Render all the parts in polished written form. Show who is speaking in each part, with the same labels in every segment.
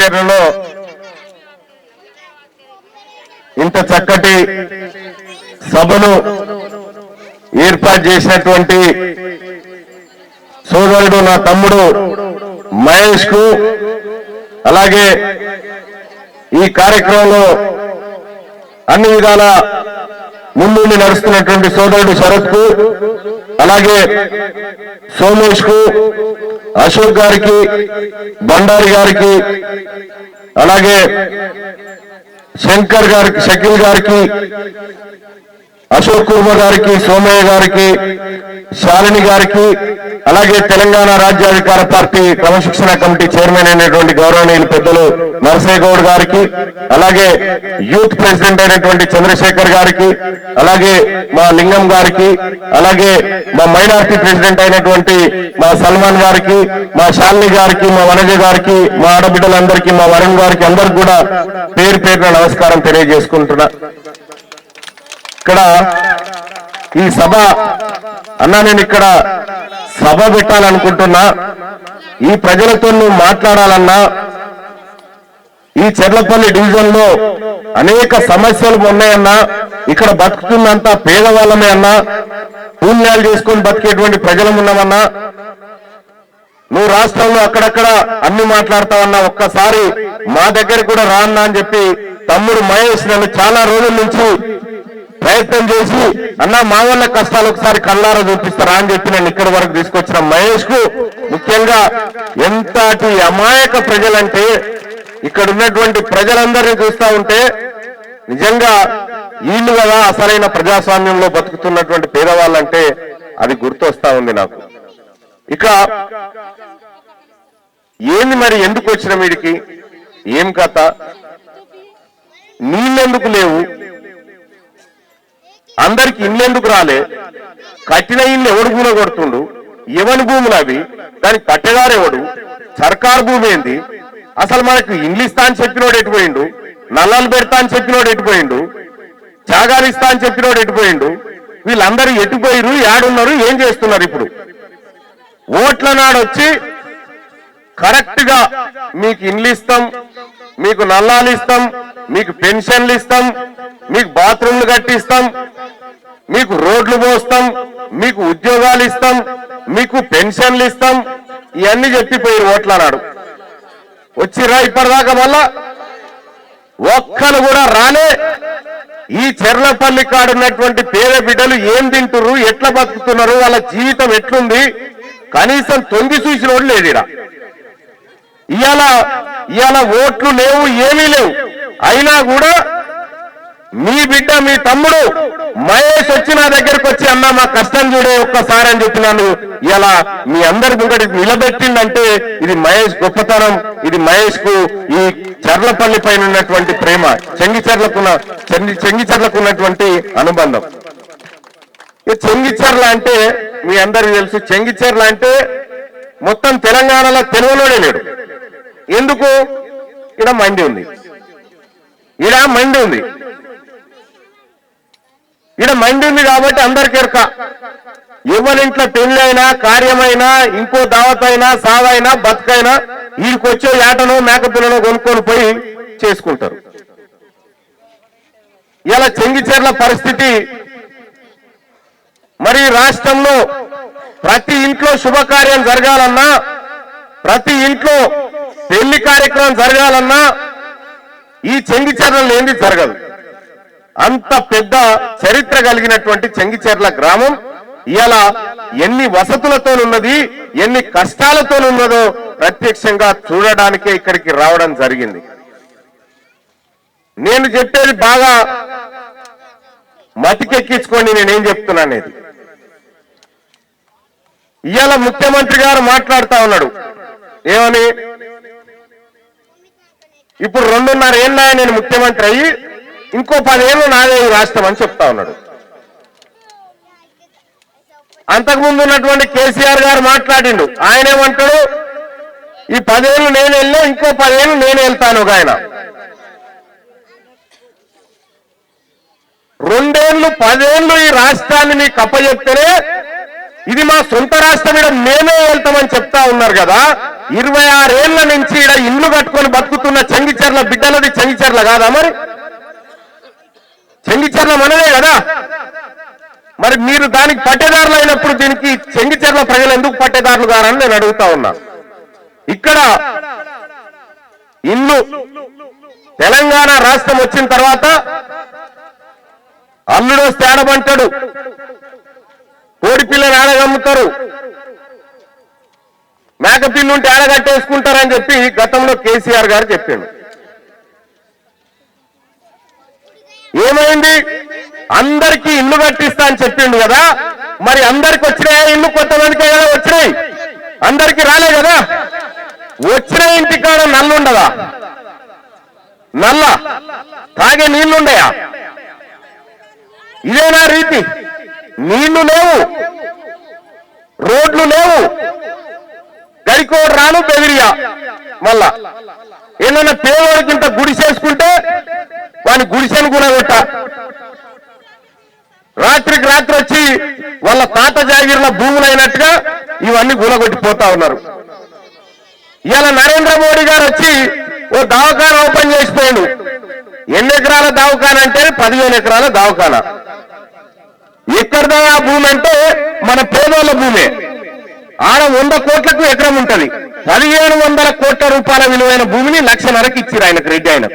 Speaker 1: చెంగిచెర్లలో ఇంత చక్కటి సభను ఏర్పాటు చేసినటువంటి సోదరుడు నా తమ్ముడు మహేష్ కు, అలాగే ఈ కార్యక్రమంలో అన్ని విధాల ముందుండి నడుస్తున్నటువంటి సోదరుడు శరత్ కు, అలాగే సోమేష్ కు, అశోక్ గారికి, బండారి గారికి, అలాగే శంకర్ గారికి, షకీల్ గారికి, అశోక్ కుమార్ గారికి, సోమయ్య గారికి, శాలిని గారికి, అలాగే తెలంగాణ రాజ్యాధికార పార్టీ క్రమశిక్షణ కమిటీ చైర్మన్ అయినటువంటి గౌరవనీయులు పెద్దలు నరసయ్య గౌడ్ గారికి, అలాగే యూత్ ప్రెసిడెంట్ అయినటువంటి చంద్రశేఖర్ గారికి, అలాగే మా లింగం గారికి, అలాగే మా మైనార్టీ ప్రెసిడెంట్ అయినటువంటి మా సల్మాన్ గారికి, మా శాలిని గారికి, మా వనజ గారికి, మా ఆడబిడ్డలందరికీ, మా వరుణ్ గారికి అందరికి కూడా పేరు పేరున నమస్కారం తెలియజేసుకుంటున్నా. ఇక్కడ ఈ సభ అన్నా, నేను ఇక్కడ సభ పెట్టాలనుకుంటున్నా, ఈ ప్రజలతో నువ్వు మాట్లాడాలన్నా, ఈ చెర్లపల్లి డివిజన్ లో అనేక సమస్యలు ఉన్నాయన్నా, ఇక్కడ బతుకుతున్నంత పేదవాళ్ళమే అన్నా, పుణ్యాలు చేసుకొని బతికేటువంటి ప్రజలం ఉన్నామన్నా, నువ్వు రాష్ట్రంలో అక్కడక్కడ అన్ని మాట్లాడతావన్నా, ఒక్కసారి మా దగ్గర కూడా రాన్నా అని చెప్పి తమ్ముడు మహేష్ నన్ను చాలా రోజుల నుంచి ప్రయత్నం చేసి, అన్నా మా వల్ల కష్టాలు ఒకసారి కళ్ళారా చూపిస్తారా అని చెప్పి నన్ను ఇక్కడి వరకు తీసుకొచ్చిన మహేష్ కు, ముఖ్యంగా ఎంతటి అమాయక ప్రజలంటే, ఇక్కడ ఉన్నటువంటి ప్రజలందరినీ చూస్తా ఉంటే నిజంగా వీళ్ళు కదా అసలైన ప్రజాస్వామ్యంలో బతుకుతున్నటువంటి పేదవాళ్ళంటే అది గుర్తొస్తా ఉంది నాకు. ఇక ఏంది మరి, ఎందుకు వచ్చిన వీడికి, ఏం కథ, నీళ్ళెందుకు లేవు, అందరికి ఇళ్ళెందుకు రాలే, కట్టిన ఇల్లు ఎవడు భూమి కొడుతుండు, ఎవరి భూములు అవి, దానికి కట్టెదారెవడు, సర్కారు భూమి ఏంది, అసలు మనకు ఇండ్లు ఇస్తా అని చెప్పినోడు ఎటుపోయిండు, నల్లలు పెడతా అని చెప్పినోడు ఎటుపోయిండు, జాగాలు ఇస్తా అని చెప్పినోడు ఎటుపోయిండు, వీళ్ళందరూ ఎటుపోయిరు, ఏడున్నారు, ఏం చేస్తున్నారు? ఇప్పుడు ఓట్ల నాడు వచ్చి కరెక్ట్ గా మీకు ఇండ్లు ఇస్తాం, మీకు నల్లాలు ఇస్తాం, మీకు పెన్షన్లు ఇస్తాం, మీకు బాత్రూమ్లు కట్టిస్తాం, మీకు రోడ్లు పోస్తాం, మీకు ఉద్యోగాలు ఇస్తాం, మీకు పెన్షన్లు ఇస్తాం, ఇవన్నీ చెప్పిపోయి ఓట్లన్నాడు. వచ్చిరా ఇప్పటిదాకా మళ్ళా ఒక్కరు కూడా రాలే. ఈ చెర్లపల్లి కాడున్నటువంటి పేద బిడ్డలు ఏం తింటున్నారు, ఎట్లా బతుకుతున్నారు, వాళ్ళ జీవితం ఎట్లుంది, కనీసం తొంగి చూసిన వాడు లేడు. ఇవాళ ఓట్లు లేవు, ఏమీ లేవు, అయినా కూడా మీ బిడ్డ, మీ తమ్ముడు మహేష్ వచ్చి నా దగ్గరకు వచ్చి, అన్నా మా కష్టం చూడే ఒక్కసారి అని చెప్పినాను. ఇలా మీ అందరి ముంగడి నిలబెట్టిందంటే ఇది మహేష్ గొప్పతనం, ఇది మహేష్ కు ఈ చెర్లపల్లి పైన ఉన్నటువంటి ప్రేమ, చెంగిచెర్లకు ఉన్నటువంటి అనుబంధం. చెంగిచెర్ల అంటే మీ అందరికి తెలుసు, చెంగిచెర్ల అంటే మొత్తం తెలంగాణలో తెలుగులోనే లేడు. ఎందుకు? ఇక్కడ మండి ఉంది, ఇక్కడ మండి ఉంది, ఇక్కడ మండి ఉంది కాబట్టి అందరికి ఎరక. ఎవరింట్లో పెళ్ళైనా, కార్యమైనా, ఇంకో దావతైనా, సావైనా, బతుకైనా వీడికొచ్చే ఏటనో మేకపిల్లలో కొనుక్కొని పోయి చేసుకుంటారు. ఇలా చెంగిచెర్ల పరిస్థితి మరి రాష్ట్రంలో ప్రతి ఇంట్లో శుభకార్యం జరగాలన్నా, ప్రతి ఇంట్లో పెళ్లి కార్యక్రమం జరగాలన్నా ఈ చెంగిచెర్లలో ఏంది జరగదు. అంత పెద్ద చరిత్ర కలిగినటువంటి చెంగిచెర్ల గ్రామం ఇవాళ ఎన్ని వసతులతో ఉన్నది, ఎన్ని కష్టాలతో ఉన్నదో ప్రత్యక్షంగా చూడడానికే ఇక్కడికి రావడం జరిగింది. నేను చెప్పేది బాగా మతికెక్కించుకోండి, నేనేం చెప్తున్నానేది. ఇవాళ ముఖ్యమంత్రి గారు మాట్లాడుతా ఉన్నాడు ఏమని, ఇప్పుడు 2.5 ఏళ్ళ నేను ముఖ్యమంత్రి అయ్యి ఇంకో 10 ఏళ్ళు నాదే రాష్ట్రం అని చెప్తా ఉన్నాడు. అంతకుముందు ఉన్నటువంటి కేసీఆర్ గారు మాట్లాడిండు, ఆయన ఏమంటాడు, ఈ 10 ఏళ్ళు నేను వెళ్ళా, ఇంకో 10 ఏళ్ళు నేను వెళ్తాను. ఆయన 2 ఏళ్ళు 10 ఏళ్ళు ఈ రాష్ట్రాన్ని మీకు అప్పచెప్తేనే ఇది మా సొంత రాష్ట్రం, మేమే వెళ్తామని చెప్తా ఉన్నారు కదా. 26 ఏళ్ల నుంచి ఇక్కడ ఇల్లు కట్టుకొని బతుకుతున్న చెంగిచెర్ల కాదా మరి? చెంగిచెర్ల మనదే కదా. మరి మీరు దానికి పట్టేదారులు అయినప్పుడు దీనికి చెంగిచెర్ల ప్రజలు ఎందుకు పట్టేదారులు కారని నేను అడుగుతా ఉన్నా. ఇక్కడ ఇల్లు తెలంగాణ రాష్ట్రం వచ్చిన తర్వాత అల్లుడు వస్తే ఆడమంటాడు, కోడి పిల్లని ఆడగమ్ముతారు, మేకపిల్లు ఉంటే ఆడగట్టేసుకుంటారని చెప్పి గతంలో కేసీఆర్ గారు చెప్పాడు. ఏమైంది? అందరికీ ఇల్లు కట్టిస్తా అని చెప్పిండు కదా. మరి అందరికి వచ్చినాయా ఇల్లు? కొంతమందికే కదా వచ్చినాయి, అందరికి రాలే కదా. వచ్చిన ఇంటికాడ నల్లుండదా? నల్ల తాగే నీళ్లుండయా? ఇదేనా రీతి? నీళ్లు లేవు, రోడ్లు లేవు, గడికోడు రాను బెదిరియా. మళ్ళా ఏదైనా పేదవాడికి ఇంత గుడిసేసుకుంటే వాని గుడిసెను కూడా కొట్ట, రాత్రికి రాత్రి వచ్చి వాళ్ళ తాత జాగిరిన భూములైనట్టుగా ఇవన్నీ గులగొట్టిపోతా ఉన్నారు. ఇవాళ నరేంద్ర మోడీ గారు వచ్చి ఓ దవాఖాన ఓపెన్ చేసిపోయాడు. ఎన్ని ఎకరాల దవాఖాన అంటే 15 ఎకరాల దవాఖాన. ఎక్కడదా భూమి అంటే మన పేదోళ్ళ భూమే. ఆడ 100 కోట్లకు ఎకరం ఉంటది. 1500 కోట్ల రూపాయల విలువైన భూమిని 1,50,000కి ఇచ్చిరు ఆయనకు. రెడ్డి ఆయన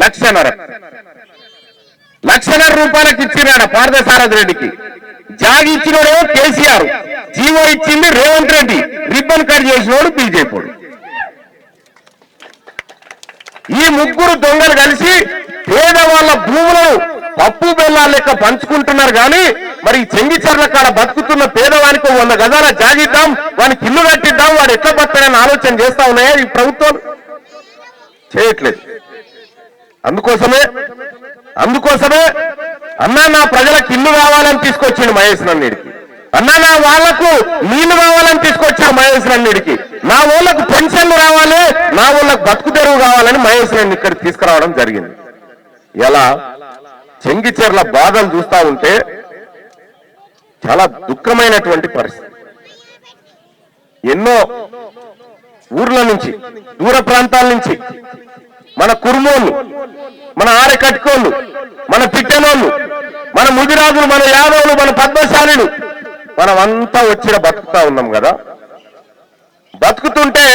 Speaker 1: 1,50,000 రూపాయలకు ఇచ్చిరాడ పార్థసారథి రెడ్డికి. జాగి ఇచ్చినోడేమో కేసీఆర్, జీవో ఇచ్చింది రేవంత్ రెడ్డి, రిబ్బన్ కట్ చేసినోడు బీజేపీ. ఈ ముగ్గురు దొంగలు కలిసి పేదవాళ్ళ భూములను పప్పు బెల్లాల లెక్క పంచుకుంటున్నారు. కానీ మరి చెంగిచెర్ల కాడ బతుకుతున్న పేదవానికి 100 గజాల జాగిద్దాం, వానికి ఇల్లు కట్టిద్దాం, వాడు ఎట్లా బతాడని ఆలోచన చేస్తా ఉన్నాయా ఈ ప్రభుత్వం? చేయట్లేదు. అందుకోసమే అన్నా నా ప్రజలకు ఇల్లు కావాలని తీసుకొచ్చిండు మహేష్ నన్నిడికి. అన్నా నా వాళ్లకు నీళ్లు కావాలని తీసుకొచ్చాడు మహేష్ నన్నిడికి. నా ఊళ్ళకు పెన్షన్లు రావాలి, నా ఊళ్ళకు బతుకు తెరువు కావాలని మహేష్ నన్ను ఇక్కడికి తీసుకురావడం జరిగింది. ఎలా చెంగిచెర్ల బాధలు చూస్తా ఉంటే చాలా దుఃఖమైనటువంటి పరిస్థితి. ఎన్నో ఊర్ల నుంచి, దూర ప్రాంతాల నుంచి మన కుర్మోళ్ళు, మన ఆరెకట్టుకోళ్ళు, మన పిట్టనోళ్ళు, మన ముదిరాజులు, మన యాదవులు, మన పద్మశాలులు మనమంతా వచ్చిన బతుకుతా ఉన్నాం కదా. బతుకుతుంటే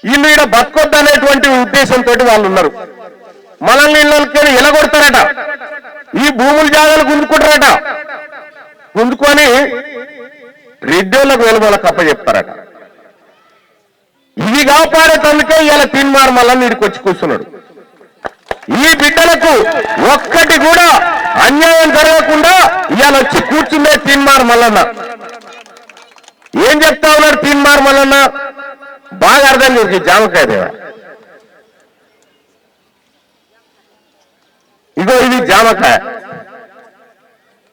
Speaker 1: వీళ్ళు ఈడ బతకొద్దనేటువంటి ఉద్దేశంతో వాళ్ళు ఉన్నారు. మనల్ని ఇళ్ళకి ఎలగొడతారట, ఈ భూములు జాగాలు గుంజుకుంటారట, గుంజుకొని రెడ్డోళ్ళకు వెలుమలకు అప్పచెప్తారట. ఇవి కాపాడేటందుకే ఇలా తీన్మార్ మళ్ళా నీడికి వచ్చి కూర్చున్నాడు. ఈ బిడ్డలకు ఒక్కటి కూడా అన్యాయం జరగకుండా ఇవాళ వచ్చి కూర్చుందే తీన్మార్ మల్లన్న. ఏం చెప్తా ఉన్నాడు తీన్మార్ మల్లన్న? బాగా అర్థం చేసి జామకాయ దేవా, ఇగో ఇది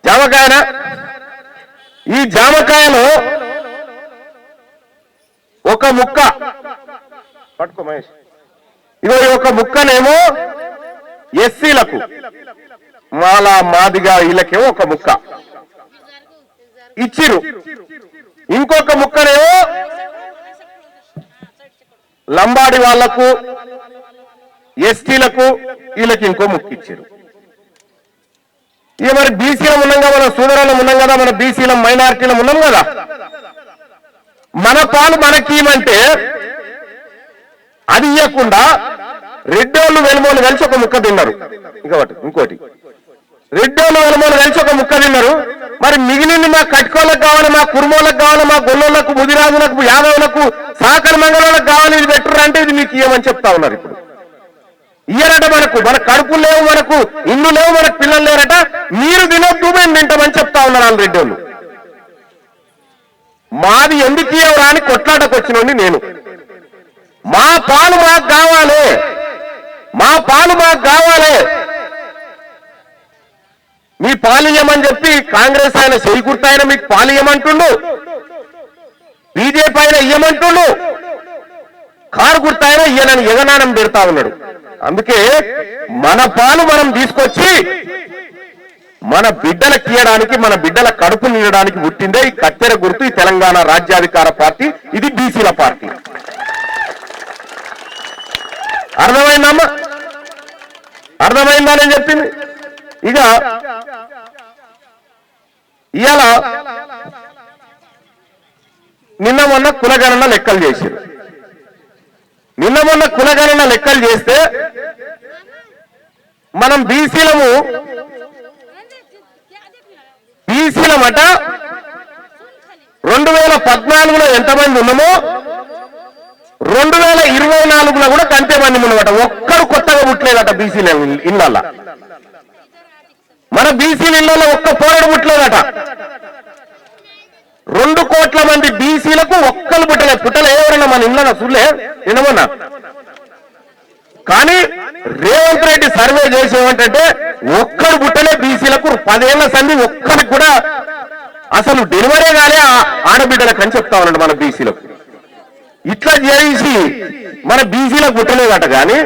Speaker 1: జామకాయనా? ఈ జామకాయలో ఒక ముక్క పట్టుకో మహేష్. ఇగో ఒక ముక్కనేమో ఎస్సీలకు, మాలా మాదిగా వీళ్ళకేమో ఒక ముక్క ఇచ్చిరు. ఇంకొక ముక్కనేమో లంబాడి వాళ్లకు, ఎస్టీలకు, వీళ్ళకి ఇంకో ముక్క ఇచ్చిరు. ఇక మరి బీసీలం ఉన్నాం కదా, మన సోదరులం ఉన్నాం కదా, మన బీసీలం మైనారిటీలం ఉన్నాం కదా. మన పాలు మనకీమంటే అది ఇవ్వకుండా రెడ్డోళ్ళు వెలుమోళ్ళు కలిసి ఒక ముక్క తిన్నారు. ఇంకోటి రెడ్డోళ్ళు వెలుమోళ్ళు కలిసి ఒక ముక్క తిన్నారు. మరి మిగిలింది మా కట్టుకోళ్ళకు కావాలి, మా కుర్మోళ్ళకు కావాలి, మా గొల్లోళ్ళకు, ముదిరాజులకు, యాదవులకు, సాకర మంగళోళ్ళకు కావాలి, ఇది పెట్టరు అంటే ఇది మీకు ఇవ్వమని చెప్తా ఉన్నారు. ఇప్పుడు ఇయ్యరట. మన కడుపులు లేవు, మనకు ఇల్లు లేవు, మనకు పిల్లలు లేరట. మీరు తినొద్దు, మేము తింటామని చెప్తా ఉన్నారు వాళ్ళు రెడ్డోళ్ళు. మాది ఎందుకు ఇవ్వరా అని కొట్లాటకు వచ్చినండి నేను. మా పాలు మాకు కావాలి, మా పాలు మాకు కావాలి. మీ పాలు ఇవ్వమని చెప్పి కాంగ్రెస్ ఆయన చేకూర్త ఆయన మీకు పాలు ఇవ్వమంటుండు, బీజేపీ ఆయన ఇవ్వమంటుండు, కారు గుర్తాయన ఈయనని ఎగనానం పెడతా ఉన్నాడు. అందుకే మన పాలు మనం తీసుకొచ్చి మన బిడ్డలకు ఇయ్యడానికి, మన బిడ్డల కడుపు నిండడానికి పుట్టిందే ఈ కత్తెర గుర్తు, ఈ తెలంగాణ రాజ్యాధికార పార్టీ. ఇది బీసీల పార్టీ. అర్థమైందమ్మా? అర్థమైందా నేను చెప్పింది. ఇక ఇవాళ నిన్న మొన్న కులగణన లెక్కలు చేశారు. నిన్న మొన్న కులగణన లెక్కలు చేస్తే మనం బీసీలమట 2014లో ఎంతమంది ఉన్నామో 2024లో కూడా కంటే మంది ఉన్నమాట. ఒక్కడు కొత్తగా పుట్టలేదట బీసీల ఇళ్ళ. మన బీసీల ఇళ్లలో ఒక్క పోరడు పుట్టలేదట. 2 కోట్ల మంది బీసీలకు ఒక్కరు పుట్టలే ఎవరన్నా మన ఇళ్ళ చూడలే నిన్నమన్నా. కానీ రేవంత్ రెడ్డి సర్వే చేసి ఏమంటే ఒక్కరు పుట్టలే బీసీలకు 10 ఏళ్ల సంధి ఒక్కరికి కూడా అసలు డెలివరీ కాలే ఆడబిడ్డలకు అని చెప్తా ఉన్నాడు మన బీసీలకు. ఇట్లా చేసి మన బీసీలకు పుట్టలేదట. కానీ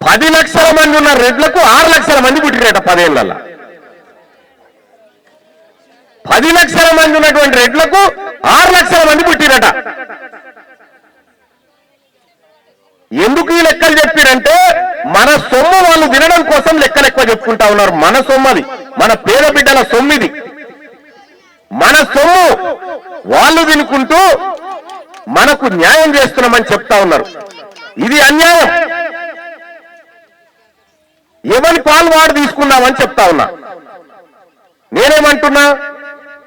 Speaker 1: 10 లక్షల మంది ఉన్న రెడ్లకు 6 లక్షల మంది పుట్టినట 10 ఏళ్లలో. 10 లక్షల మంది ఉన్నటువంటి రెడ్లకు 6 లక్షల మంది పుట్టిరట. ఎందుకు ఈ లెక్కలు చెప్పారంటే మన సొమ్ము వాళ్ళు తినడం కోసం లెక్కలు ఎక్కువ చెప్పుకుంటా ఉన్నారు. మన సొమ్మది, మన పేద బిడ్డల సొమ్మిది. మన సొమ్ము వాళ్ళు తినుకుంటూ మనకు న్యాయం చేస్తున్నామని చెప్తా ఉన్నారు. ఇది అన్యాయం. ఎవరి పాలు వాడు తీసుకున్నామని చెప్తా ఉన్నా. నేనేమంటున్నా,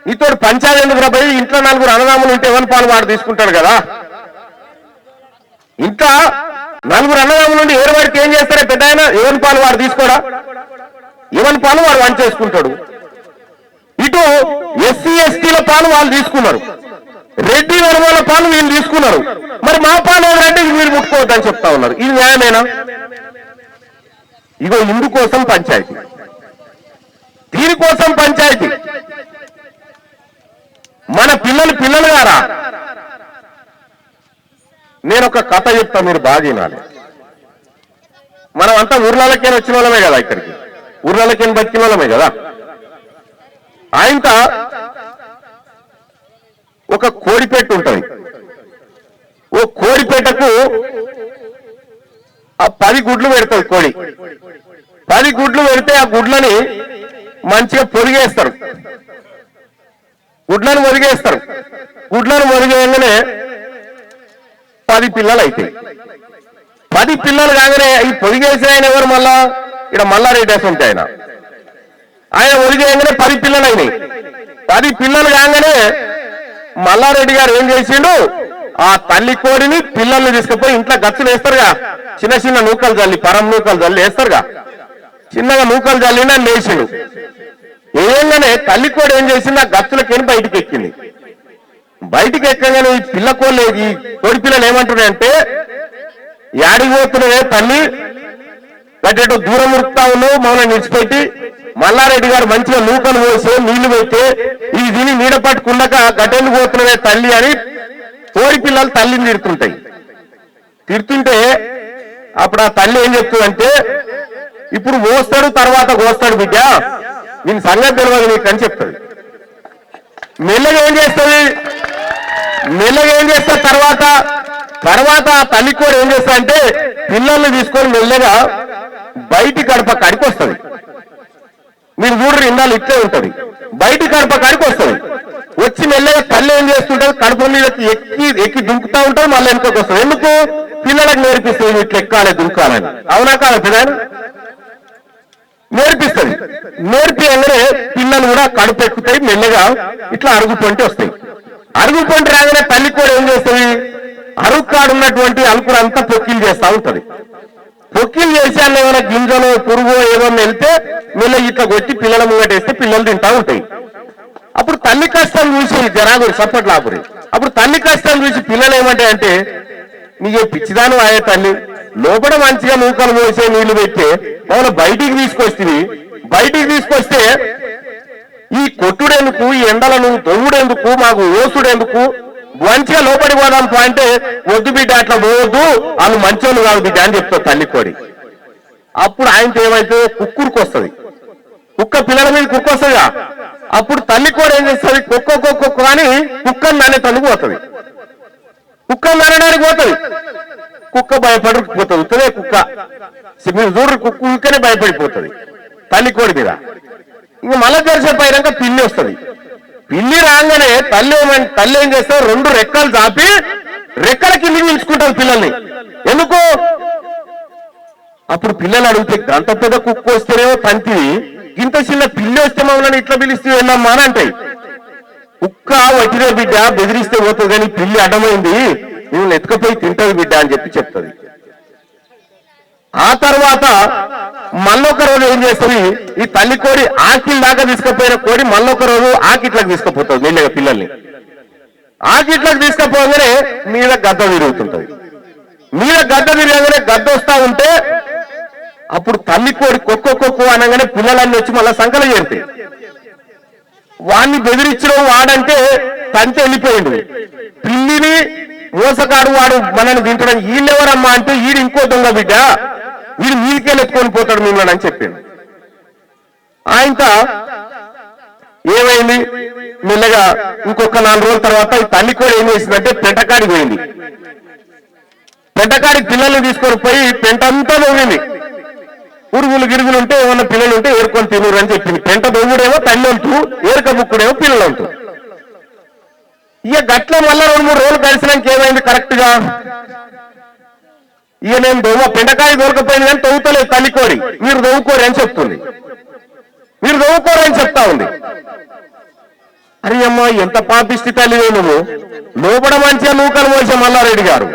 Speaker 1: నీతో పంచాయతీ ఎందుకు రాబోయి ఇంట్లో 4 అన్నదమ్ములు ఉంటే ఎవరి పాలు వాడు తీసుకుంటాడు కదా. ఇంకా 4 అన్నదమ్ములు నుండి ఎవరి వాడికి ఏం చేస్తారే పెద్ద ఆయన, ఎవరి పాలు వాడు తీసుకోడా, ఎవరి పాలు వాడు వంట చేసుకుంటాడు. ఇటు ఎస్సీ ఎస్టీల పాలు వాళ్ళు తీసుకున్నారు, రెడ్డి వర్గాల పాలు వీళ్ళు తీసుకున్నారు. మరి మా పాలు ఎవరంటే వీళ్ళు ముట్టుకోవద్దని చెప్తా ఉన్నారు. ఇది న్యాయమేనా? ఇగో ఇందుకోసం పంచాయతీ, దీనికోసం పంచాయతీ. మన పిల్లలు గారా. నేను ఒక కథ చెప్తా, మీరు బాగా వినాలి. మనం అంతా ఊర్లకేని వచ్చిన వాళ్ళమే కదా, ఇక్కడికి ఊర్లకేని బతికిన వాళ్ళమే కదా. ఆయనత ఒక కోడిపెట్టు ఉంటుంది. ఓ కోడిపెట్టకు 10 గుడ్లు పెడతాయి కోడి. 10 గుడ్లు పెడితే ఆ గుడ్లని మంచిగా పొదిగేస్తారు. గుడ్లను మొరిగేయగానే 10 పిల్లలు అవుతాయి. 10 పిల్లలు కాగానే ఈ పొదిగేసిన ఆయన ఎవరు? మళ్ళా ఇక్కడ మల్లారెడ్డి ఉంటాయి. ఆయన ఒరిగేయగానే 10 పిల్లలు అయినాయి. 10 పిల్లలు కాగానే మల్లారెడ్డి గారు ఏం చేసిండు, ఆ తల్లి కోడిని పిల్లల్ని తీసుకుపోయి ఇంట్లో గచ్చులు వేస్తారుగా, చిన్న చిన్న నూకలు జల్లి, పరం నూకలు జల్లి వేస్తారుగా, చిన్నగా నూకలు జల్లిన లేచిండు. ఏంగానే తల్లి కోడి ఏం చేసింది, ఆ గచ్చులకేని బయటికి ఎక్కింది. బయటికి ఎక్కగానే ఈ పిల్ల కోళ్ళు, ఈ కోడి పిల్లలు ఏమంటున్నాయంటే, యాడికి పోతున్నావే తల్లి, గట్టేటో దూరం ఉరుకుతా ఉన్నావు, మమ్మల్ని నిడిచిపెట్టి మల్లారెడ్డి గారు మంచిగా నూకలు పోసి నీళ్లు పెట్టి ఇది తిని నీడ పట్టుకున్నాక గట్టెందుకు పోతున్నావే తల్లి అని కోడి పిల్లలు తల్లిని తిడుతుంటే అప్పుడు ఆ తల్లి ఏం చెప్తుందంటే, ఇప్పుడు మోస్తాడు తర్వాత కోస్తాడు బిడ్డ, దీని సంగతి తెలియదు నీకు అని చెప్తుంది. మెల్లగా ఏం చేస్తుంది తర్వాత ఆ తల్లి కూడా ఏం చేస్తా అంటే పిల్లల్ని తీసుకొని మెల్లగా బయటి గడప కాడికి వస్తుంది. మీరు చూడరు, ఇందాలు ఇట్లే ఉంటది. బయటి గడప కాడికి వస్తుంది. వచ్చి మెల్లగా తల్లి ఏం చేస్తుంటది, కడుపు మీద ఎక్కి దుంకుతా ఉంటుంది, మళ్ళీ వెనుకకి వస్తుంది. ఎందుకు? పిల్లలకు నేర్పిస్తుంది ఇట్లా ఎక్కాలి దుంకాలని. అవునా కాదు? పిల్లలు నేర్పిస్తుంది. నేర్పియంగానే పిల్లలు కూడా కడుపు ఎక్కుతాయి, మెల్లగా ఇట్లా అరుగు పొంటి వస్తాయి. అరుగు పొంటి రాగానే తల్లి కూడా ఏం చేస్తుంది, అరుగు కాడున్నటువంటి అలుకులు అంతా పొక్కిలు చేస్తా ఉంటది. పొక్కిలు చేసి అన్న ఏమైనా గింజలు పురుగు ఏమన్నా వెళ్తే మెల్ల ఇట్లా కొట్టి పిల్లల ముంగటేస్తే పిల్లలు తింటా ఉంటాయి. అప్పుడు తల్లి కష్టం చూసి జనాగురి సప్పట్లాపురి, అప్పుడు తల్లి కష్టం చూసి పిల్లలు ఏమంటాయంటే, నీకు పిచ్చిదాను ఆయే తల్లి, లోపల మంచిగా నూకలు పోసే నీళ్లు పెట్టి మమ్మల్ని బయటికి తీసుకొస్తే ఈ కొట్టుడెందుకు, ఈ ఎండలను దొంగుడెందుకు, మాకు ఓసుడెందుకు, మంచిగా లోపలికి పోదాం అంటే వద్దు బిడ్డ అట్లా పోవద్దు, వాళ్ళు మంచోళ్ళు కాదు బిడ్డ అని చెప్తారు తల్లి కోడి. అప్పుడు ఆయనతో ఏమైతే కుక్కురికి వస్తుంది, కుక్క పిల్లల మీద కుక్క వస్తుందిగా, అప్పుడు తల్లి కోడి ఏం చేస్తుంది, కుక్క అని కుక్కని నానేటందుకు పోతుంది. కుక్కని నానడానికి పోతుంది. కుక్క భయపడిపోతుంది. ఉత్తదే కుక్క మీరు చూడరు, కుక్క కుక్కనే భయపడిపోతుంది తల్లి కోడి మీద. ఇంక మళ్ళా దర్శనం పోయినాక పిల్లి వస్తుంది. పిల్లి రాగానే తల్లి ఏం చేస్తారు, రెండు రెక్కలు చాపి రెక్కల కింద నిలుచుకుంటారు పిల్లల్ని. ఎందుకు? అప్పుడు పిల్లలు అడిగితే అంత పెద్ద కుక్క వస్తేనేమో తంతివి, ఇంత చిన్న పిల్లి వస్తే మమ్మల్ని ఇట్లా పిలిస్తే వెళ్ళమ్మా అని అంటాయి. కుక్క వట్టిన బిడ్డ బెదిరిస్తే పోతుంది, కానీ పిల్లి అడ్డమైంది నువ్వు ఎత్తుకపోయి తింటది బిడ్డ అని చెప్తుంది. ఆ తర్వాత మళ్ళొక రోజు ఏం చేస్తుంది, ఈ తల్లి కోడి ఆకిల్ దాకా తీసుకుపోయిన కోడి మళ్ళొక రోజు ఆకిట్లకు తీసుకుపోతుంది. మెల్లగా పిల్లల్ని ఆకిట్లకు తీసుకుపోగానే మీద గద్ద తిరుగుతుంటది. మీద గద్ద తిరగగానే గద్ద వస్తా ఉంటే అప్పుడు తల్లి కోడి కొక్కొక్కొక్కు అనగానే పిల్లలన్నీ వచ్చి మళ్ళా సంకలు చేరుతాయి. వాడిని బెదిరించడం వాడంటే తంతి వెళ్ళిపోయింది. పిల్లిని మోసగాడు వాడు మనల్ని తింటడం, వీళ్ళెవరమ్మా అంటే వీడు ఇంకో దొంగ బిడ్డ, వీడు మీదికెళ్ళి ఎత్తుకొని పోతాడు మిమ్మల్ని అని చెప్పింది. ఆయనతో ఏమైంది, మెల్లగా ఇంకొక 4 రోజుల తర్వాత ఈ తల్లి కూడా ఏం చేసిందంటే పెంటకాడికి పోయింది. పెంటకాడికి పిల్లల్ని తీసుకొని పోయి పెంట అంతా దొంగింది. ఉరుగులు గిరుగులు ఉంటే ఏమన్నా పిల్లలు ఉంటే ఏరుకొని తినరు అని చెప్పింది. పెంట దొంగుడేమో తల్లి అంటూ, ఏరుక బుక్కుడేమో పిల్లలు అంటూ. ఇక గట్ల మళ్ళా 2-3 రోజులు కలిసినాక ఏమైంది కరెక్ట్ గా, ఇక నేను పెంటకాయ దొరకపోయింది కానీ తవ్వుతలేదు తల్లి కోడి, మీరు దవ్వుకోరు అని చెప్తుంది. మీరు దవ్వుకోరు అని చెప్తా ఉంది. అరే అమ్మా ఎంత పాపిష్టి తల్లివే నువ్వు, లోపల మంచిగా నూకలు మోసే మల్లారెడ్డి గారు,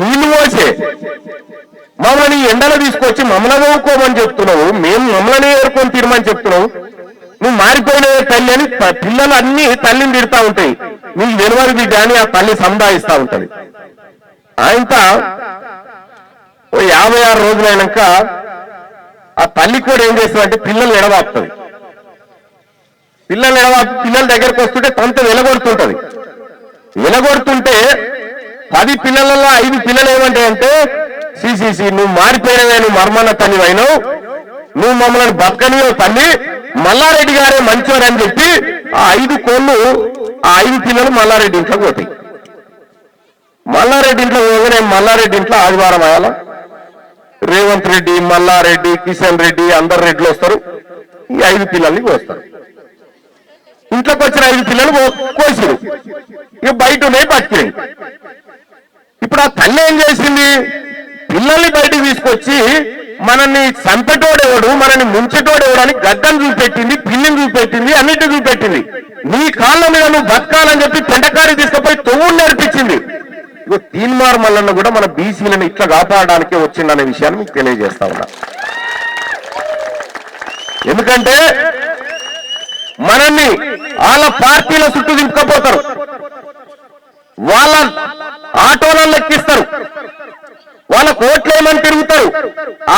Speaker 1: నీళ్లు మోసే మమ్మల్ని ఎండలు తీసుకొచ్చి మమ్మల్ని దవ్వుకోమని చెప్తున్నావు, మేము మమ్మల్ని ఏరుకొని తీరమని చెప్తున్నావు. నువ్వు మారిపోయిన తల్లి అని పిల్లలు అన్ని తల్లిని తిడతా ఉంటాయి. నీకు వెలువరి బిడ్డ అని ఆ తల్లి సంపాదిస్తా ఉంటది. ఆయనతో 56 రోజులైనాక ఆ తల్లి కూడా ఏం చేస్తుందంటే పిల్లలు ఎడవాపుతుంది. పిల్లల దగ్గరకు వస్తుంటే తంత వెలగొడుతుంటది. వెలగొడుతుంటే 10 పిల్లలలో 5 పిల్లలు ఏమంటాయంటే, సిసిసి నువ్వు మారిపోయినవే, నువ్వు మర్మన్న తల్లి అయినావు, నువ్వు మమ్మల్ని బతకనియో తల్లి, మల్లారెడ్డి గారే మంచోరు అని చెప్పి ఆ 5 కోళ్ళు ఆ 5 పిల్లలు మల్లారెడ్డి ఇంట్లోకి పోతాయి. మల్లారెడ్డి ఇంట్లో పోగానే మల్లారెడ్డి ఇంట్లో ఆదివారం అయ్యాల రేవంత్ రెడ్డి, మల్లారెడ్డి, కిషన్ రెడ్డి అందరు రెడ్లు వస్తారు. ఈ 5 పిల్లల్ని కోస్తారు. ఇంట్లోకి వచ్చిన 5 పిల్లలు కోసిరు, ఇక బయట ఉన్నాయి బతికినాయి. ఇప్పుడు ఆ తల్లి ఏం చేసింది, పిల్లల్ని బయటకు తీసుకొచ్చి మనల్ని చంపేటోడెవడు, మనల్ని ముంచేటోడెవడు అని గద్దను చూపెట్టింది, పిల్లిని చూపెట్టింది, అన్నిటిని చూపెట్టింది. నీ కాళ్ళ మీద నువ్వు బతకాలని చెప్పి పెంటకారి తీసుకుపోయి తొవ్వులు నేర్పించింది. ఇగో తీన్మార్ మల్లన్న కూడా మన బీసీలను ఇట్లా కాపాడడానికే వచ్చిందనే విషయాన్ని మీకు తెలియజేస్తా ఉన్నా. ఎందుకంటే మనల్ని వాళ్ళ పార్టీల చుట్టూ దింపుకపోతారు, వాళ్ళ ఆటోలను ఎక్కిస్తారు, వాళ్ళ కోట్లేమని తిరుగుతారు,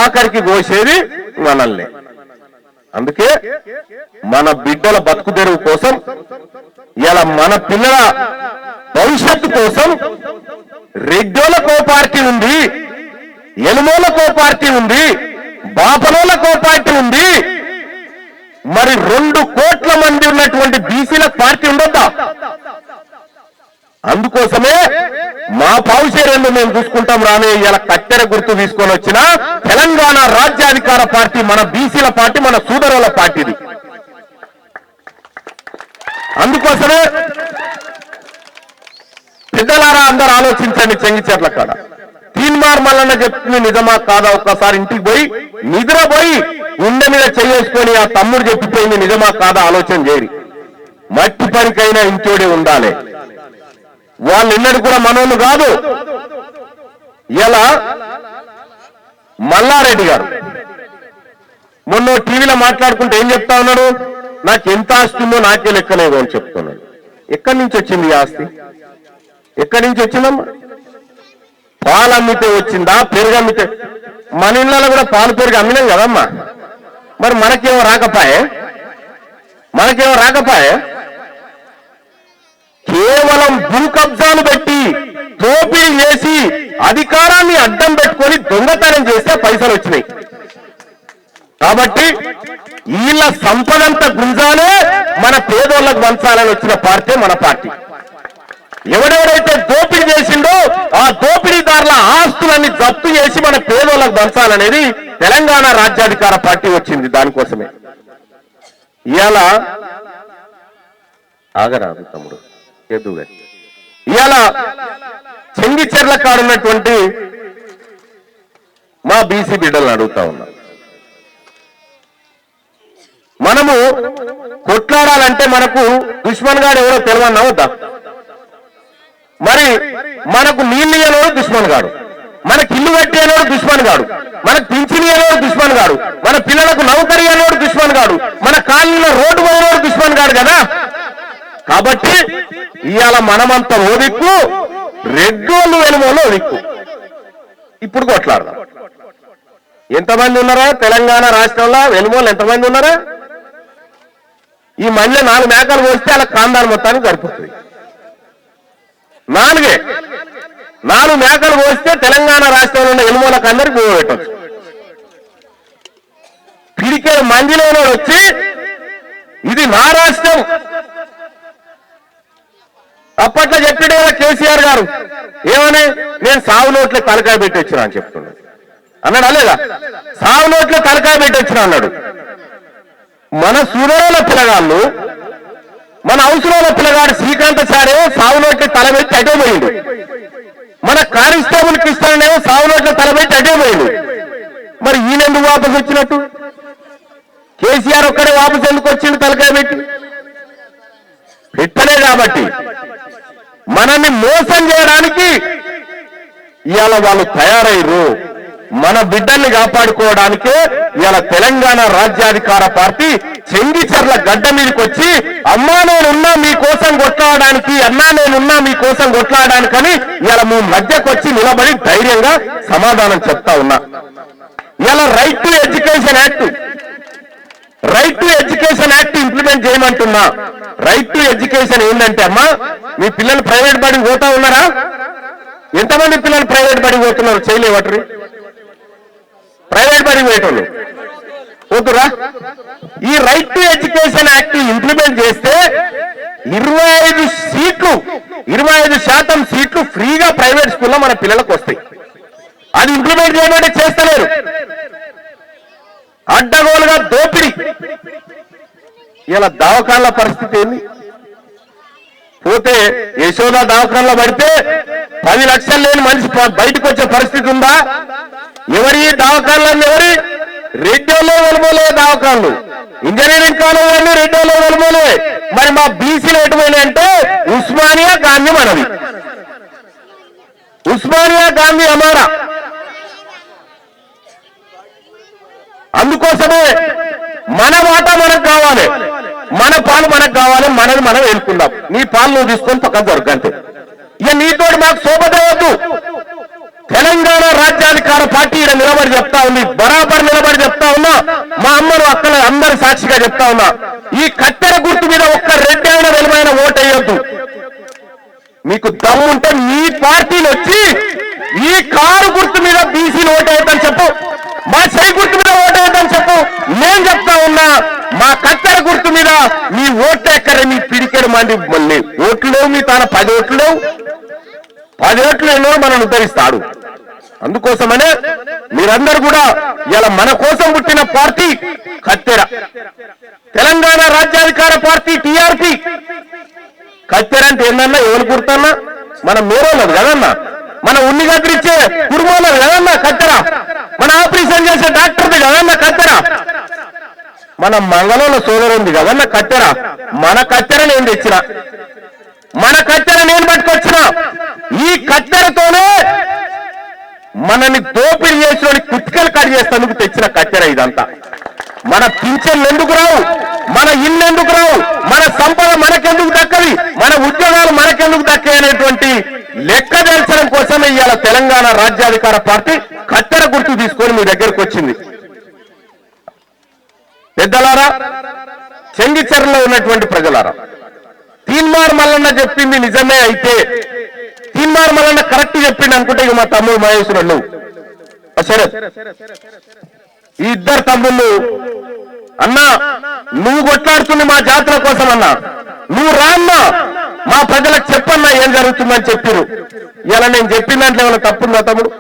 Speaker 1: ఆఖరికి కోసేది మనల్ని. అందుకే మన బిడ్డల బతుకు తెరువు కోసం, ఇలా మన పిల్లల భవిష్యత్తు కోసం రెడ్డోలకో పార్టీ ఉంది, ఎలుమోలకో పార్టీ ఉంది, బాపలోలకో పార్టీ ఉంది, మరి 2 కోట్ల మంది ఉన్నటువంటి బీసీల పార్టీ ఉండొద్దా? అందుకోసమే మా భవిష్యత్తు మేము చూసుకుంటాం రానే ఇలా కత్తెర గుర్తు తీసుకొని వచ్చిన తెలంగాణ రాజ్యాధికార పార్టీ మన బీసీల పార్టీ, మన సోదరుల పార్టీది. అందుకోసమే పెద్దలారా అందరూ ఆలోచించండి. చెంగిచెర్ల కాడ తీన్మార్ మల్లన్న చెప్తుంది నిజమా కాదా, ఒక్కసారి ఇంటికి పోయి నిద్రపోయి గుండె మీద చేసుకొని ఆ తమ్ముడు చెప్పిపోయింది నిజమా కాదా ఆలోచన చేయరు. మట్టి పనికైనా ఇంటోడే ఉండాలి. వాళ్ళు ఎన్నడూ కూడా మనోళ్ళు కాదు. ఇలా మల్లారెడ్డి గారు మొన్న టీవీలో మాట్లాడుకుంటే ఏం చెప్తా ఉన్నాడు, నాకు ఎంత ఆస్తి ఉందో నాకే లెక్కలేదు అని చెప్తున్నాడు. ఎక్కడి నుంచి వచ్చింది ఈ ఆస్తి? ఎక్కడి నుంచి వచ్చిందమ్మా? పాలు అమ్మితే వచ్చిందా, పెరుగు అమ్మితే? మన ఇళ్ళలో కూడా పాలు పెరుగు అమ్మినాం కదమ్మా, మరి మనకేమో రాకపాయే? కేవలం భూ కబ్జాలు పెట్టి దోపిడీ చేసి అధికారాన్ని అడ్డం పెట్టుకొని దొంగతనం చేస్తే పైసలు వచ్చినాయి. కాబట్టి వీళ్ళ సంపదంతా గుంజాలే మన పేదోళ్ళకు పంచాలని వచ్చిన పార్టీ మన పార్టీ. ఎవడెవడైతే దోపిడీ చేసిండో ఆ దోపిడీదారుల ఆస్తులన్నీ జప్తు చేసి మన పేదోళ్ళకు పంచాలనేది తెలంగాణ రాజ్యాధికార పార్టీ వచ్చింది. దానికోసమే ఇవాళ ఆగరాదు తమ్ముడు ఎదుగా ఇవాళ చెంగిచెర్ల కాడున్నటువంటి మా బీసీ బిడ్డలను అడుగుతా ఉన్నా, మనము కొట్లాడాలంటే మనకు దుష్మన్ గాడు ఎవరో తెలియన్నా వద్దా? మరి మనకు నీళ్ళు ఇయ్యనోడు దుష్మన్ గాడు, మనకి ఇల్లు కట్టేనోడు దుష్మన్ గాడు, మనకు పింఛన్ ఇయ్యనోడు దుష్మన్ గాడు, మన పిల్లలకు నౌకరీ ఇయ్యనోడు దుష్మన్ గాడు, మన కాలనీలో రోడ్డు పోయినోడు దుష్మన్ గాడు కదా. కాబట్టి ఇవాళ మనమంతా ఓ దిక్కు, రెడ్డోళ్ళు వెనుమోళ్ళు ఓ దిక్కు. ఇప్పుడు కొట్లాడదాం. ఎంతమంది ఉన్నారా తెలంగాణ రాష్ట్రంలో వెనుమోళ్ళు? ఎంతమంది ఉన్నారా? ఈ మధ్య 4 మేకలు పోస్తే అలా కాందాలు మొత్తానికి సరిపోతుంది. 4 మేకలు పోస్తే తెలంగాణ రాష్ట్రంలో ఉన్న ఎనుమోలకు అందరికి పోగొట్టచ్చు. పిడికే మందిలోనే వచ్చి ఇది నా రాష్ట్రం అప్పట్లో చెప్పాడు కదా కేసీఆర్ గారు, ఏమని నేను సాగు నోట్లే తలకాయ పెట్టి వచ్చినా అని చెప్తున్నాడు. అన్నాడు అలాగా, సాగు నోట్లే తలకాయ పెట్టి వచ్చినా అన్నాడు. మన సుధరుల పిల్లగాళ్ళు, మన అవసరాల పిల్లగాడు శ్రీకాంతచారే సాగు నోట్లే తల పెట్టి అటే పోయిండు. మన కానిస్టేబుల్ కృష్ణనేమో సాగు నోట్లే తల పెట్టి అటే పోయిండు. మరి ఈయనెందుకు వాపసు వచ్చినట్టు? కేసీఆర్ ఒక్కడే వాపసు ఎందుకు వచ్చిండు తలకాయ పెట్టి? పెట్టలే కాబట్టి మనల్ని మోసం చేయడానికి ఇవాళ వాళ్ళు తయారయ్యారు. మన బిడ్డల్ని కాపాడుకోవడానికే ఇవాళ తెలంగాణ రాజ్యాధికార పార్టీ చెంగిచెర్ల గడ్డ మీదకి వచ్చి అమ్మా నేనున్నా మీకోసం కొట్లాడడానికి, అన్నా నేనున్నా మీకోసం కొట్లాడడానికని ఇవాళ మీ మధ్యకు వచ్చి నిలబడి ధైర్యంగా సమాధానం చెప్తా ఉన్నా. ఇవాళ right to education act implement చేయమంటున్నా. రైట్ టు ఎడ్యుకేషన్ ఏంటంటే అమ్మా, మీ పిల్లలు ప్రైవేట్ బడికి పోతా ఉన్నారా? ఎంతమంది పిల్లలు ప్రైవేట్ బడికి పోతున్నారు? చేయలేవట్రి ప్రైవేట్ బడికి పోయేటోళ్ళు పోతురా? ఈ right to education act implement చేస్తే 25% సీట్లు ఫ్రీగా ప్రైవేట్ స్కూల్లో మన పిల్లలకు వస్తాయి. అది ఇంప్లిమెంట్ చేయమంటే చేస్తలేరు. అడ్డగోలుగా దోపిడీ. ఇలా దవాఖాన్ల పరిస్థితి ఏంది? పోతే యశోద దవాఖాన్లో పడితే 10 లక్షలు లేని మనిషి బయటకు వచ్చే పరిస్థితి ఉందా? ఎవరి దవాఖాన్లన్నీ ఎవరి? రెడ్డిలో వెలుమోలే దవాఖాన్లు. ఇంజనీరింగ్ కాలేజీలన్నీ రెడ్డిలో వెలుమోలే. మరి మా బీసీలు ఎటుపోయినాయంటే ఉస్మానియా గాంధీ మనది, ఉస్మానియా గాంధీ అమారా. అందుకోసమే మన వాటా మనకు కావాలి, మన పాలు మనకు కావాలి, మనది మనం ఎన్నుకుందాం. నీ పాలు నువ్వు తీసుకొని పక్కన దొరకంతే. ఇక నీతోటి మాకు శోభతవద్దు. తెలంగాణ రాజ్యాధికార పార్టీ ఇక్కడ నిలబడి చెప్తా ఉంది, బరాబర్ నిలబడి చెప్తా ఉన్నా, మా అమ్మను అక్కడ అందరి సాక్షిగా చెప్తా ఉన్నా, ఈ కత్తెర గుర్తు మీద ఒక్క రెడ్డి అయిన వెలువైన ఓటు వేయొద్దు. మీకు దమ్ముంటే మీ పార్టీని వచ్చి ఈ కారు గుర్తు మీద బీసీలు ఓటు వేయొద్దని చెప్పు, మా సై గుర్తు మీద ఓటు వేయొద్దని చెప్పు. నేను చెప్తా ఉన్నా, మా కత్తెర గుర్తు మీద మీ ఓట్లు ఎక్కడే? మీ పిడికెడు మంది మళ్ళీ ఓట్లు లేవు, మీ తాన 10 ఓట్లు లేవు. 10 ఓట్లు ఎన్నో మనం ఉద్ధరిస్తాడు. అందుకోసమనే మీరందరూ కూడా ఇలా మన కోసం పుట్టిన పార్టీ కత్తెర, తెలంగాణ రాజ్యాధికార పార్టీ టీఆర్పీ. కత్తెర అంటే ఏందన్నా? ఎవరు గుర్తన్నా? మన మేరోళ్ళది కదన్నా, మన ఉన్ని కత్తిరించే కుటుంబాలది కదన్నా కత్తెర, మన ఆపరేషన్ చేసే డాక్టర్ది కదన్నా కత్తెర, మన మంగళంలో సోదరుంది కదన్నా కత్తెర. మన కత్తెర నేను తెచ్చిన, మన కత్తెర నేను పట్టుకొచ్చిన. ఈ కత్తెరతోనే మనని దోపిడీ చేసిన కుత్కలు కట్ చేసేందుకు తెచ్చిన కత్తెర ఇదంతా. మన పింఛన్లు ఎందుకు రావు, మన ఇల్లు ఎందుకు రావు, మన సంపద మనకెందుకు దక్కది, మన ఉద్యోగాలు మనకెందుకు దక్కాయి అనేటువంటి లెక్క తెల్చడం కోసమే ఇవాళ తెలంగాణ రాజ్యాధికార పార్టీ కత్తెర గుర్తు తీసుకొని మీ దగ్గరకు వచ్చింది. పెద్దలారా, చెంగిచెర్లలో ఉన్నటువంటి ప్రజలారా, తీన్మార్ మల్లన్న చెప్పింది నిజమే అయితే, తీన్మార్ మల్లన్న కరెక్ట్ చెప్పింది అనుకుంటే ఇక మా తమ్ముడు మహేశ్వరుడు సరే, ఈ 2 తమ్ముళ్ళు అన్నా నువ్వు కొట్లాడుతుంది మా జాతుల కోసం అన్నా, నువ్వు రాన్నా మా ప్రజలకు చెప్పన్నా ఏం జరుగుతుందని చెప్పారు. ఇలా నేను చెప్పిన దాంట్లో ఏమైనా తప్పుందా తమ్ముడు?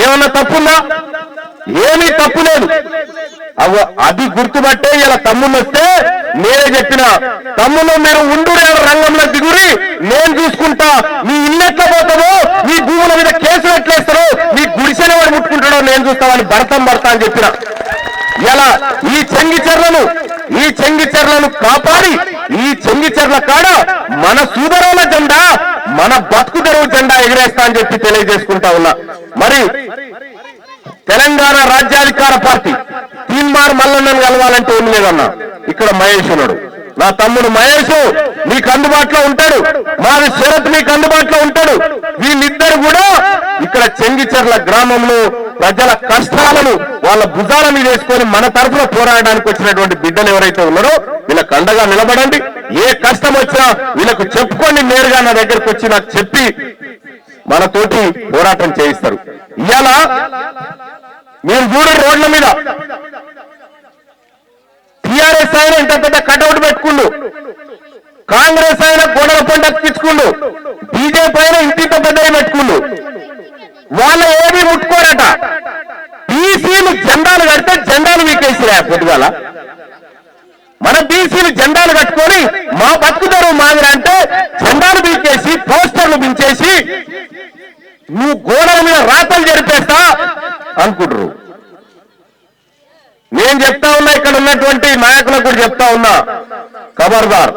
Speaker 1: ఏమన్నా తప్పుందా? ఏమీ తప్పు లేదు. అది గుర్తుపట్టే ఇలా తమ్ముళ్ళు వస్తే నేనే చెప్పిన, తమ్ముళ్ళు మీరు ఉండు రంగంలో దిగురి, నేను చూసుకుంటా, మీ ఇల్లు ఎట్లా పోతావో, మీ భూముల మీద కేసులు ఎట్లేస్తారో, మీ గుడిసెలు ఎవరు ముట్టుకుంటాడో నేను చూస్తామని భర్త అని చెప్పిన. ఇలా ఈ చెంగిచెర్లను కాపాడి ఈ చెంగిచెర్ల కాడ మన సూదరుల జెండా, మన బతుకు తెరువు జెండా ఎగిరేస్తా అని చెప్పి తెలియజేసుకుంటా ఉన్నా. మరి తెలంగాణ రాజ్యాధికార పార్టీ తీన్మార్ మల్లన్నను కలవాలంటే ఏం లేదన్నా, ఇక్కడ మహేష్ ఉన్నాడు, నా తమ్ముడు మహేష్ మీకు అందుబాటులో ఉంటాడు, మాది శరత్ మీకు అందుబాటులో ఉంటాడు. వీళ్ళిద్దరు కూడా ఇక్కడ చెంగిచెర్ల గ్రామంలో ప్రజల కష్టాలను వాళ్ళ భుజాల మీద వేసుకొని మన తరఫున పోరాడడానికి వచ్చినటువంటి బిడ్డలు ఎవరైతే ఉన్నారో వీళ్ళకి అండగా నిలబడండి. ఏ కష్టం వచ్చినా వీళ్ళకు చెప్పుకొని నేరుగా నా దగ్గరకు వచ్చి నాకు చెప్పి మనతోటి పోరాటం చేయిస్తారు. ఇవాళ మీరు చూడండి, రోడ్ల మీద టీఆర్ఎస్ ఆయన ఇంత పెద్ద కటౌట్ పెట్టుకుండు, కాంగ్రెస్ ఆయన గోడల పంట ఎక్కించుకుండు, బీజేపీ ఆయన ఇంటింత పెద్దవి పెట్టుకుండు. వాళ్ళ ఏమీ ముట్టుకోరట. బీసీలు జెండాలు కడితే జెండాలు వీకేసిరా పొద్దుగాల. మన బీసీలు జెండాలు కట్టుకొని మా బతుకుదారు మాదిరి అంటే జెండాలు వీకేసి పోస్టర్లు బించేసి నువ్వు గోడల మీద రాతలు జరిపేస్తా అనుకుంటారు. నేను చెప్తా ఉన్నా, ఇక్కడ ఉన్నటువంటి నాయకులకు కూడా చెప్తా ఉన్నా, ఖబర్దార్,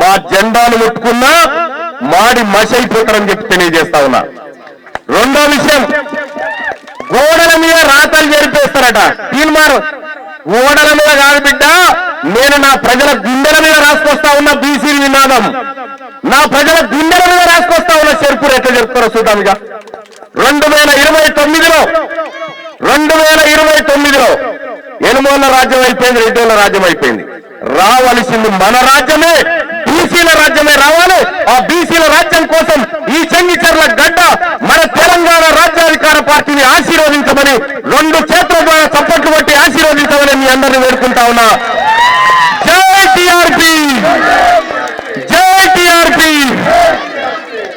Speaker 1: మా జెండాను ముట్టుకున్నా మాడి మసైపోతారని చెప్పి తెలియజేస్తా ఉన్నా. రెండో విషయం, గోడల మీద రాతలు జరిపేస్తారట. తీన్మార్ గోడల మీద కాదు బిడ్డ, నేను నా ప్రజల గుండెల మీద రాసుకొస్తా ఉన్నా బీసీ నినాదం, నా ప్రజల గుండెల మీద రాసుకొస్తా ఉన్న చెరుపురు ఎట్లా చెప్తారో చూద్దాంగా. 2029లో ఎనుమోళ్ళ రాజ్యం అయిపోయింది, రెడ్డిల రాజ్యం అయిపోయింది. రావాల్సింది మన రాజ్యమే, బీసీల రాజ్యమే రావాలి. ఆ బీసీల రాజ్యం కోసం ఈ చెంగిచెర్ల గడ్డ మన తెలంగాణ రాజ్యాధికార పార్టీని ఆశీర్వదించమని 2 చేతుల ద్వారా చప్పట్లు కొట్టి ఆశీర్వదించమని మీ అందరినీ వేడుకుంటా ఉన్నా.